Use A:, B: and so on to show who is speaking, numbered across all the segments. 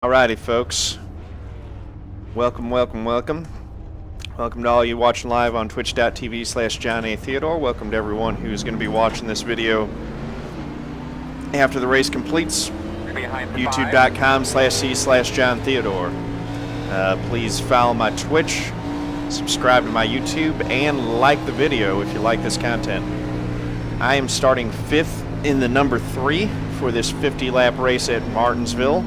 A: Alrighty, folks. Welcome to all you watching live on twitch.tv/John A. Theodore. Welcome to everyone who's going to be watching this video after the race completes. YouTube.com/C/John Theodore. Please follow my Twitch, subscribe to my YouTube, and like the video if you like this content. I am starting 5th in the number 3 for this 50-lap race at Martinsville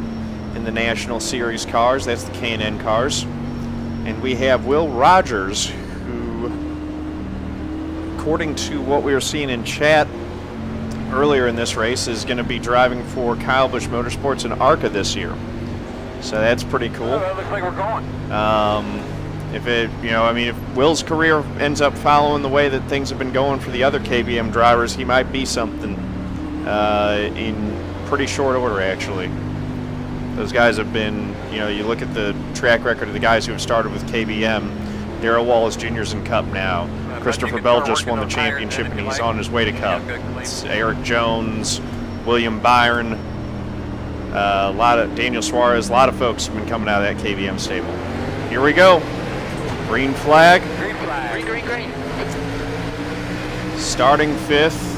A: in the National Series cars. That's the K&N cars. And we have Will Rodgers, who, according to what we were seeing in chat earlier in this race, is going to be driving for Kyle Busch Motorsports in ARCA this year. So that's pretty cool.
B: Oh, looks like we're going.
A: If Will's career ends up following the way that things have been going for the other KBM drivers, he might be something in pretty short order, actually. Those guys have been, you look at the track record of the guys who have started with KBM. Darrell Wallace Jr.'s in Cup now. Christopher Bell just won the championship and he's on his way to Cup. It's Eric Jones, William Byron, a lot of Daniel Suarez, a lot of folks have been coming out of that KBM stable. Here we go. Green flag.
B: Green flag. Green.
A: Starting 5th.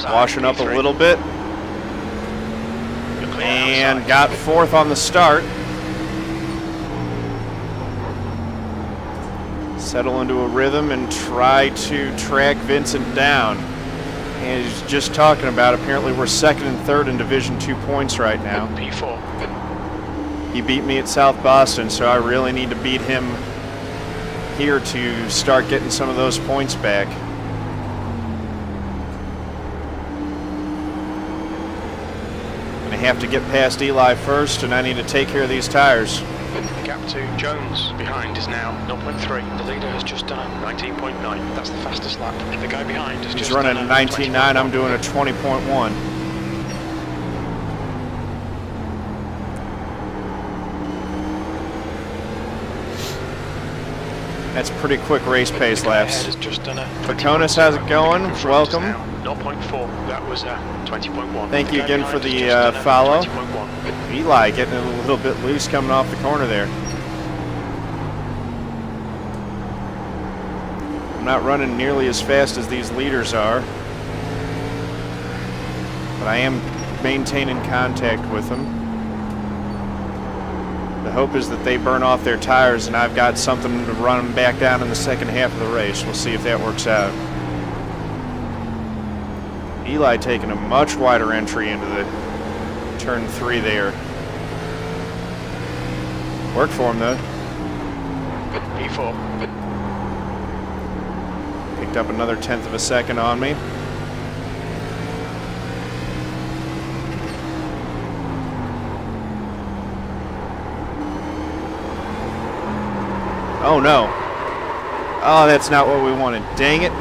A: Washing up a little bit. And got 4th on the start. Settle into a rhythm and try to track Vincent down. And he's just talking about, apparently we're 2nd and 3rd in Division 2 points right now.
B: P4.
A: He beat me at South Boston, so I really need to beat him here to start getting some of those points back. I have to get past Eli first, and I need to take care of these tires.
C: The gap to Jones behind is now 0.3. The leader has just done a 19.9. That's the fastest lap. The guy behind has just
A: He's running a 19.9. I'm doing a 20.1. That's pretty quick race pace laps. Paconis, how's it going? Welcome.
C: 0.4. That was 20.1.
A: Thank you again for the follow. Eli getting a little bit loose coming off the corner there. I'm not running nearly as fast as these leaders are, but I am maintaining contact with them. The hope is that they burn off their tires and I've got something to run them back down in the second half of the race. We'll see if that works out. Eli taking a much wider entry into the turn 3 there. Worked for him though.
C: P4.
A: Picked up another 1/10 of a second on me. Oh no. Oh, that's not what we wanted. Dang it.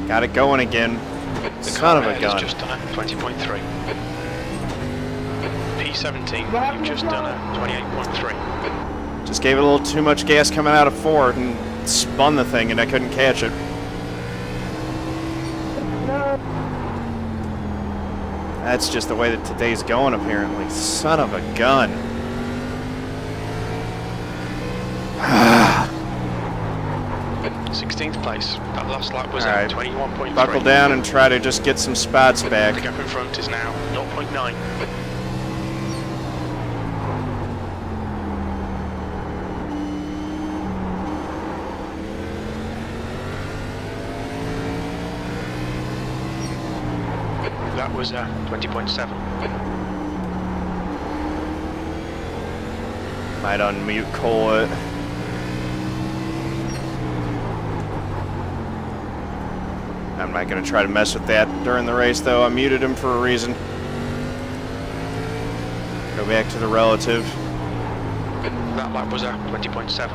A: Got it going again. Son of a gun.
C: Just done a 20.3. P17, you've just done a 28.3.
A: Just gave it a little too much gas coming out of 4 and spun the thing and I couldn't catch it. That's just the way that today's going apparently. Son of a gun.
C: 16th place. That last lap was
A: at
C: 21.3.
A: Buckle down and try to just get some spots back.
C: The gap in front is now 0.9. That was 20.7.
A: Might unmute Kole. I'm not going to try to mess with that during the race, though. I muted him for a reason. Go back to the relative.
C: That lap was 20.7.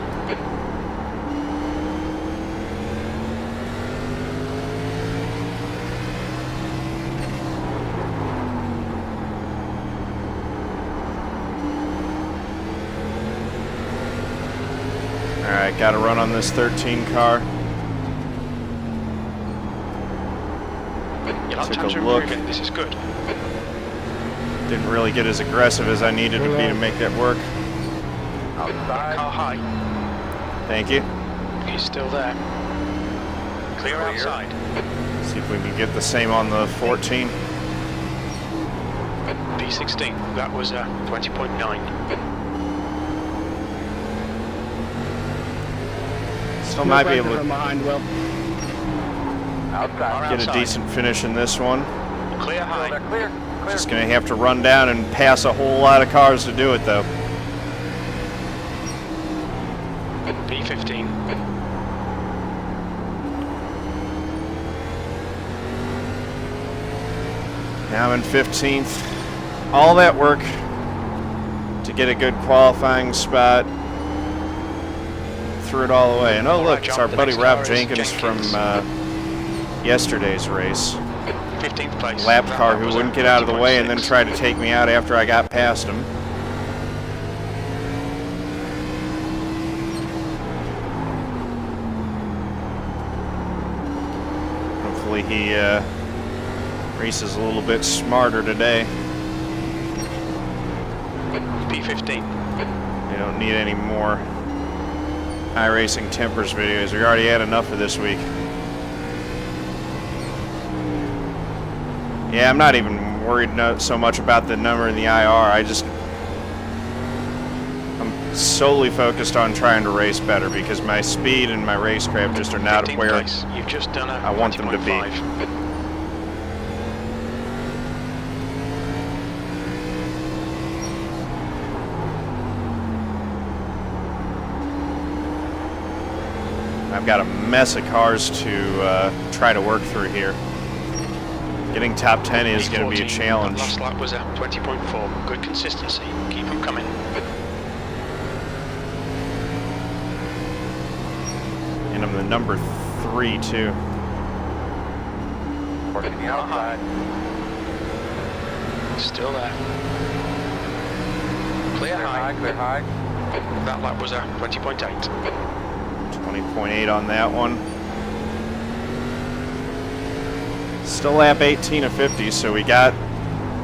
A: All right, got to run on this 13 car.
C: on,
A: Took
C: time
A: a
C: to
A: look.
C: improve it. This is good.
A: Didn't really get as aggressive as I needed to be to make that work.
B: Outside.
C: Car high.
A: Thank you.
C: He's still there. Clear outside.
A: See if we can get the same on the 14.
C: P16. That was 20.9.
A: Still might be able to
D: behind, Will.
B: Outside.
A: get a decent finish in this one.
C: Clear high.
B: They're clear. Clear.
A: Just gonna have to run down and pass a whole lot of cars to do it though.
C: P15.
A: Now I'm in 15th. All that work to get a good qualifying spot. Threw it all away. And oh look, it's our buddy Rob Jenkins from yesterday's race.
C: 15th place.
A: Lap car who wouldn't get out of the way and then tried to take me out after I got past him. Hopefully he races a little bit smarter today.
C: P15.
A: We don't need any more iRacing Tempers videos. We already had enough for this week. Yeah, I'm not even worried so much about the number in the IR. I'm solely focused on trying to race better because my speed and my racecraft just are not
C: 15th
A: where
C: place. You've just done
A: I want them to be.
C: 20.5.
A: I've got a mess of cars to try to work through here. Getting top 10 is going to be a challenge.
C: Last lap was at 20.4. Good consistency. Keep them coming.
A: And I'm the number 3 too.
B: Working the outside.
C: Still there. Clear
B: Clear
C: high.
B: high. Clear high.
C: That lap was at 20.8.
A: 20.8 on that one. Still lap 18 of 50, so we got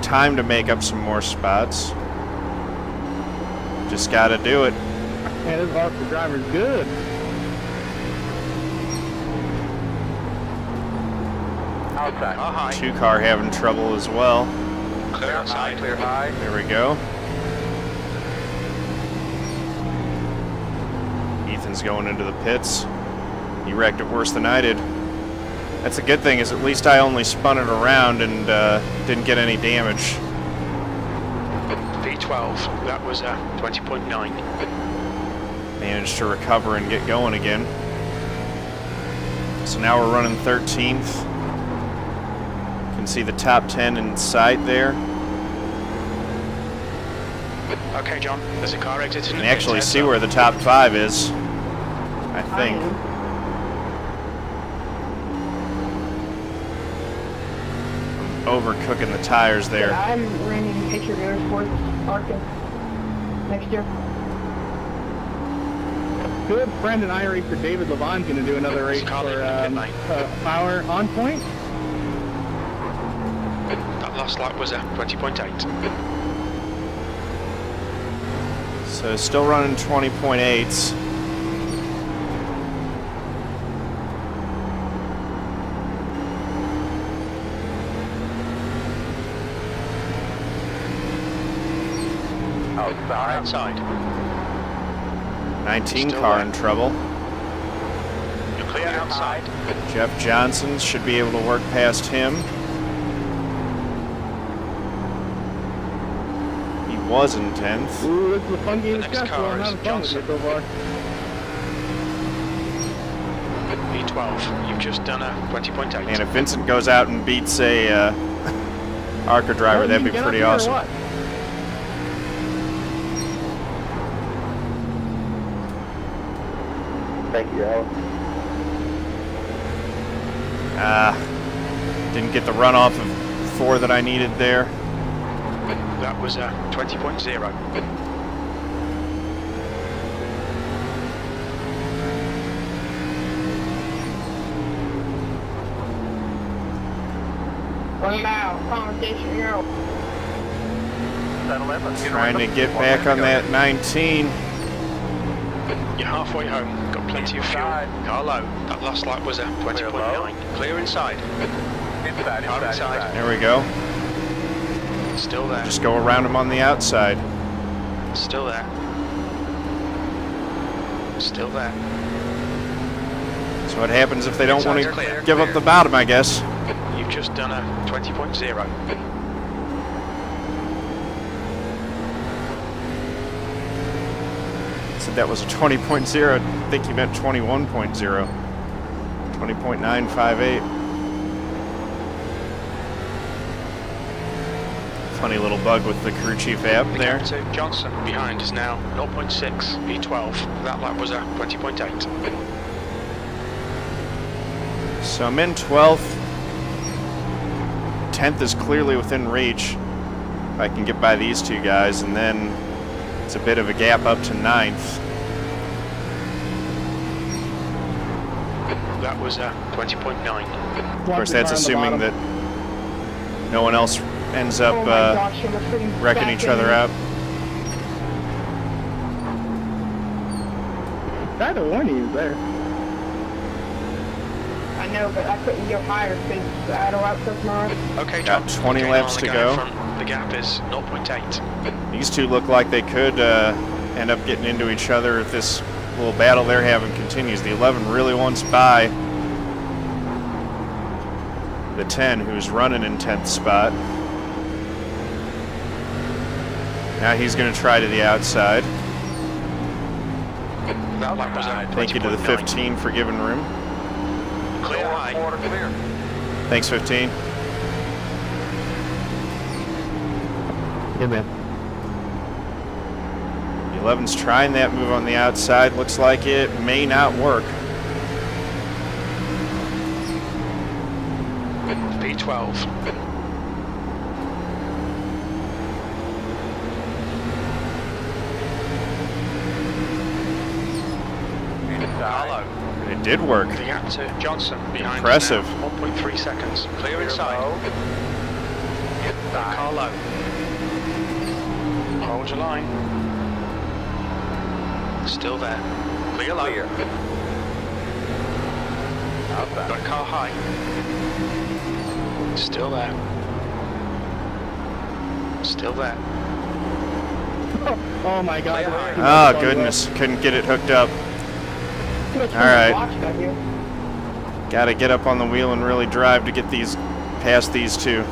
A: time to make up some more spots. Just got to do it.
D: Man, this Harper driver's good.
B: Outside.
C: Car high.
A: 2 car having trouble as well.
C: Clear
B: High.
C: outside.
B: Clear high.
A: There we go. Ethan's going into the pits. He wrecked it worse than I did. That's a good thing, is at least I only spun it around and didn't get any damage.
C: V12. That was 20.9.
A: Managed to recover and get going again. So now we're running 13th. Can see the top 10 in sight there.
C: Okay, John. There's a car exiting.
A: You can actually see where the top 5 is, I think. Overcooking the tires there.
E: I'm running Patriot Motorsports Arca next year.
D: Good friend and iRacer David Levine's going to do another race
C: Carl
D: for
C: in pit lane.
D: Power on point.
C: That last lap was 20.8.
A: So still running 20.8s.
B: Outside.
C: Outside.
A: 19
C: Still
A: car
C: there.
A: in trouble.
C: You're clear outside.
A: Jeff Johnson should be able to work past him. He was in 10th.
D: Ooh, this is a fun game
C: The
D: of
C: next
D: chess.
C: car
D: Well, I'm
C: is
D: having fun with you
C: Johnson.
D: so far.
C: V12. You've just done 20.8.
A: And if Vincent goes out and beats a ARCA driver,
D: Well,
A: that'd
D: you
A: be
D: can get
A: pretty
D: up here or
A: awesome.
D: what?
B: Thank you, Alan.
A: Didn't get the runoff of 4 that I needed there.
C: That was 20.0.
E: 1 mile, conversation go.
B: Settle in. Let's get
A: Trying to
B: around.
A: get back on that 19.
C: You're halfway home. Got plenty of fuel.
B: Inside.
C: Car low. That last lap was a 20.9. Clear inside.
B: Inside,
C: Car
B: inside,
C: inside.
B: inside.
A: There we go.
C: Still there.
A: Just go around him on the outside.
C: Still there. Still there.
A: So what happens if they don't want
C: Inside's clear.
A: to give up the bottom, I guess.
C: You've just done a 20.0.
A: Said that was a 20.0. I think you meant 21.0. 20.958. Funny little bug with the crew chief app there.
C: To Johnson behind is now 0.6 V12. That lap was a 20.8.
A: So I'm in 12th. 10th is clearly within reach. If I can get by these two guys, and then it's a bit of a gap up to 9th.
C: That was a 20.9.
A: Of course, that's assuming that no one else ends up
E: Oh my gosh, you're putting
A: wrecking
E: back
A: each
E: in
A: other
E: there.
A: up.
D: Either one of you there.
E: I know, but I couldn't go higher because I had a lap tomorrow.
C: Okay,
A: Got
C: John.
A: 20
C: Gain
A: laps
C: on
A: to
C: the guy
A: go.
C: in front. The gap is 0.8.
A: These two look like they could end up getting into each other if this little battle they're having continues. The 11 really wants by the 10, who's running in 10th spot. Now he's going to try to the outside.
C: That lap was a
A: Thank you to the
C: 20.9.
A: 15 for giving room.
C: Clear high.
B: Quarter clear.
A: Thanks, 15.
D: Yeah, man.
A: The 11's trying that move on the outside. Looks like it may not work.
C: V12. Carlo.
A: It did work.
C: The gap to Johnson behind
A: Impressive.
C: us now, 1.3 seconds. Clear inside.
B: Inside.
C: Carlo. Hold your line. Still there. Clear low.
B: Clear. Outside.
C: Got car high. Still there. Still there.
D: Oh my god.
A: Oh, goodness. Couldn't get it hooked up.
E: Too much
A: All right.
E: watch back here.
A: Got to get up on the wheel and really drive to get these past these two.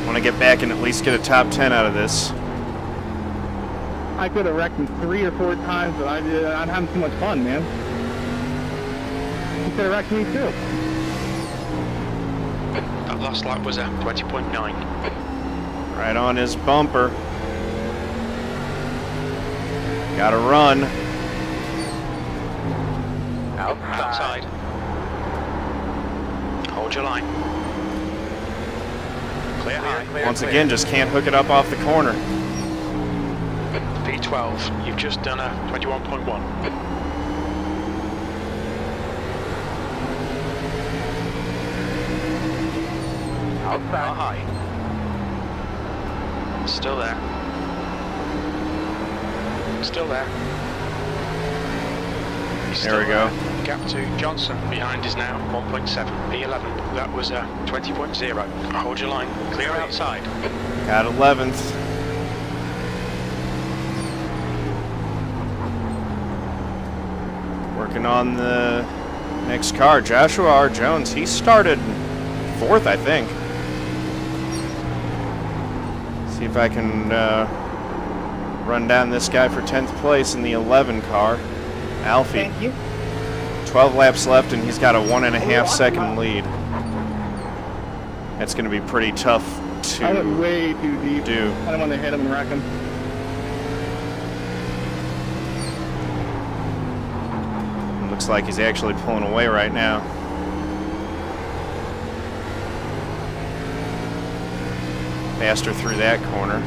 A: Want to get back and at least get a top 10 out of this.
D: I could have wrecked him 3 or 4 times, but I'm having too much fun, man. You could have wrecked me too.
C: That last lap was a 20.9.
A: Right on his bumper. Got to run.
C: Outside. Hold your line. Clear high.
A: Once again, just can't hook it up off the corner.
C: V12. You've just done a 21.1. Car
B: Outside.
C: high. Still there. Still there. He's
A: There we
C: still
A: go.
C: there. Gap to Johnson behind is now 1.7. P11. That was a 20.0. Hold your line. Clear outside.
A: Got 11th. Working on the next car. Joshua R. Jones, he started 4th, I think. See if I can run down this guy for 10th place in the 11 car. Alfie.
E: Thank you.
A: 12 laps left, and he's got a 1.5 second lead. That's going to be pretty tough
D: I went
A: to
D: way too deep.
A: do.
D: I don't want to hit him and wreck him.
A: Looks like he's actually pulling away right now. Faster through that corner.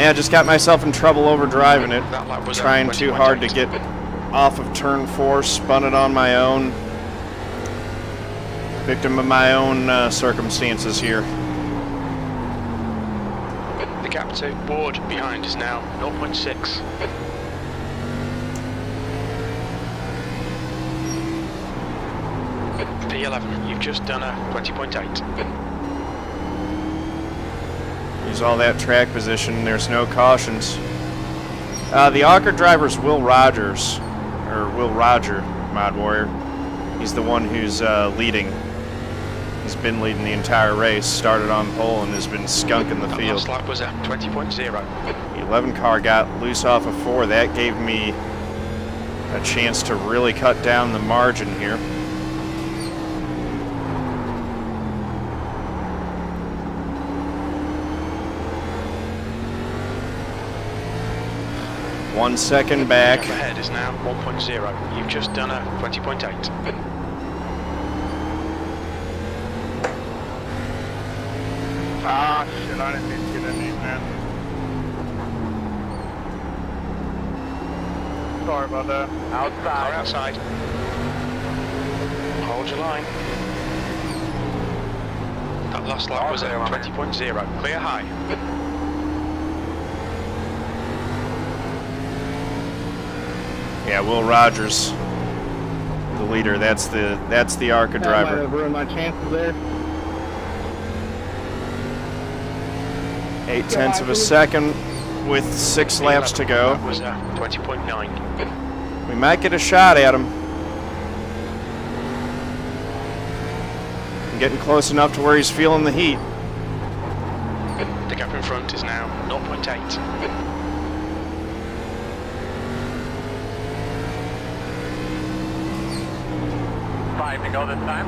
A: Yeah, just got myself in trouble over driving it.
C: That lap was
A: Trying too hard to
C: 20.8.
A: get off of turn 4, spun it on my own. Victim of my own circumstances here.
C: The gap to Ward behind is now 0.6. P11, you've just done a 20.8.
A: Use all that track position. There's no cautions. The ARCA driver's Will Rodgers, or Will Roger, Mod Warrior. He's the one who's leading. He's been leading the entire race. Started on pole and has been skunking the
C: That
A: field.
C: last lap was a 20.0.
A: The 11 car got loose off of 4. That gave me a chance to really cut down the margin here. One second back.
C: Gap ahead is now 1.0. You've just done a 20.8.
D: Ah, shit, I didn't mean to get in these, man. Sorry about that.
C: Car outside. Hold your line. That last lap was a 20.0. Clear high.
A: Yeah, Will Rodgers, the leader. That's the ARCA
D: That might
A: driver.
D: have ruined my chances there.
A: 0.8 of a second with 6 laps to go.
C: That was a 20.9.
A: We might get a shot at him. I'm getting close enough to where he's feeling the heat.
C: The gap in front is now 0.8.
B: Five to go this time.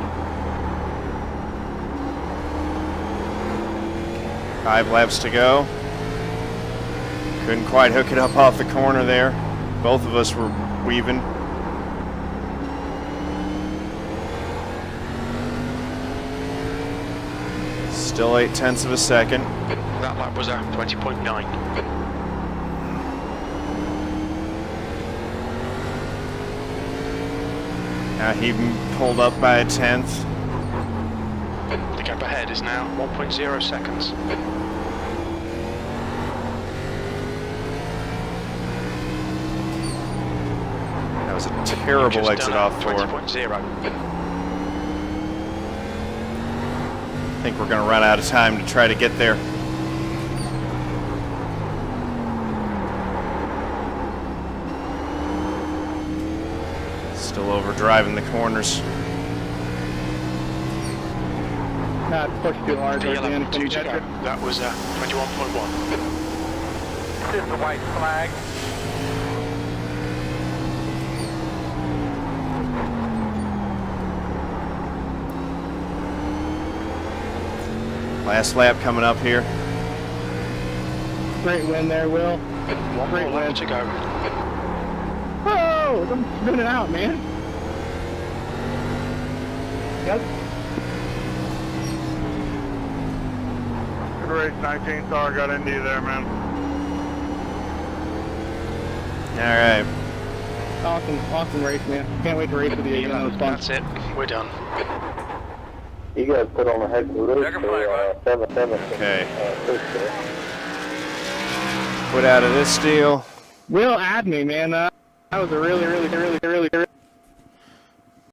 A: 5 laps to go. Couldn't quite hook it up off the corner there. Both of us were weaving. Still 0.8 of a second.
C: That lap was a 20.9.
A: Now he pulled up by 1/10.
C: The gap ahead is now 1.0 seconds.
A: That was a terrible exit off 4.
C: 20.0.
A: I think we're going to run out of time to try to get there. Still over driving the corners.
D: Not pushed too hard towards the end.
C: P11, 2 to go. That was a 21.1.
B: This is the white flag.
A: Last lap coming up here.
D: Great win there, Will.
C: One more
D: Great
C: lap
D: win.
C: to go.
D: Whoa! I'm spinning out, man. Yep.
F: Good race, 19 car got into you there, man.
A: All right.
D: Awesome race, man. Can't wait to race with you again. That was fun.
C: That's it. We're done.
G: You guys put on a heck of a race
B: Checking flag,
G: for 7-7.
A: Okay.
G: First day.
A: Quit out of this deal.
D: Will add me, man. That was a really